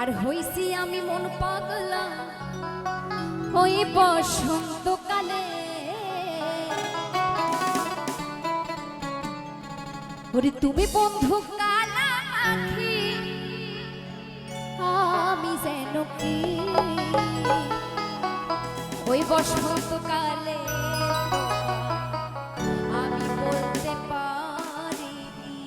আর হইছি আমি মন পাগলা ওই বসন্তকালে। ওরে তুমি বন্ধু কালা আখি আমি যেন কি ওই বসন্তকালে আমি বলতে পারিনি।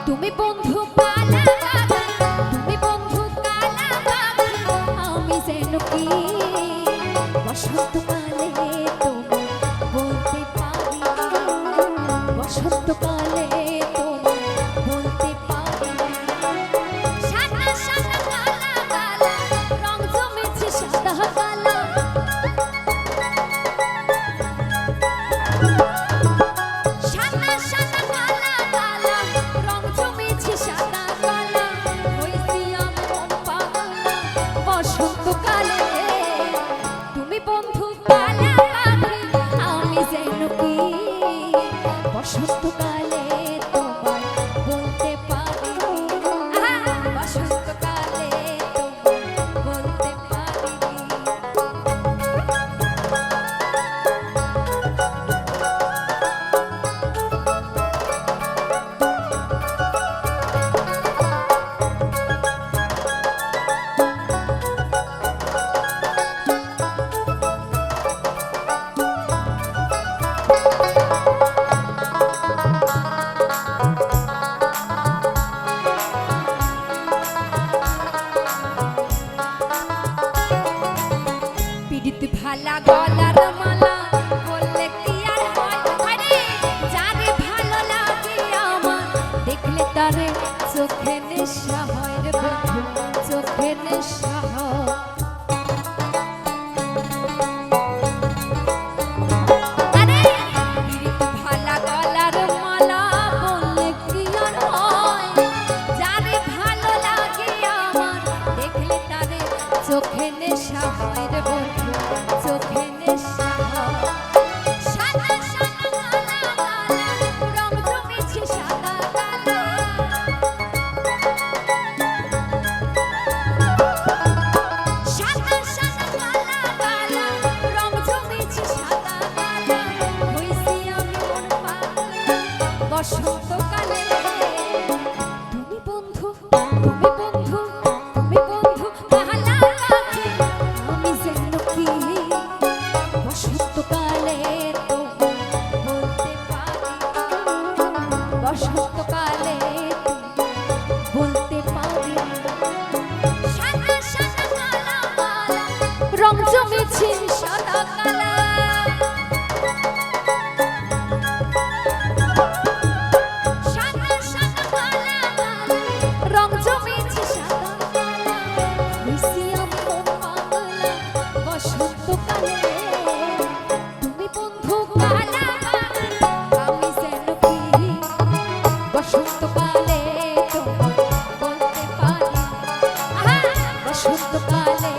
তুমি বন্ধু কালা তুমি বন্ধু কালা আমি যেন কি বসন্তকালে তোমায় বলতে পারি, বসন্তকালে তোমায় বলতে পারি। সাদা সাদা কালা কালা রং জমেছে সাদা কালা, সাদা সাদা কালা কালা রং জমেছে সাদা কালা। হইছি আমি মন পাগলা বসন্তকালে। তুমি বন্ধু কালা আমি যেন কি বসন্তকালে তোমায় বলতে পারি, বসন্তকালে তোমায় বলতে পারি। পিড়িত ভালা গলার মালা বললে কি আর হয়, আরে যারে ভালো লাগে আমার দেখলে তারে চোখে নেশা হয় রে বন্ধু, চোখে নেশা হয়। আরে পিড়িত ভালা গলার মালা বললে কি আর হয়, যারে ভালো লাগে আমার দেখলে তারে চোখে নেশা হয় রে বন্ধু, চোখে নেশা হয়। সাদা সাদা কালা কালা রং জমেছে সাদা কালা, সাদা সাদা কালা কালা রং জমেছে সাদা কালা। হইছি আমি মন পাগলা বসন্তকালে। তুমি বন্ধু তুমি বন্ধু তুমি বন্ধু কালা আখি আমি যেন কি বসন্তকালে তোমায় বলতে পারি, বসন্তকালে তোমায় বলতে পারি। সাদা সাদা কালা কালা রং জমেছে সাদা কালা, সাদা সাদা কালা কালা রং জমেছে সাদা কালা। হইছি আমি মন পাগলা বসন্তকালে। তুমি বন্ধু কালা আমি যেন কি বসন্তকালে তোমায় বলতে পারি, বসন্তকালে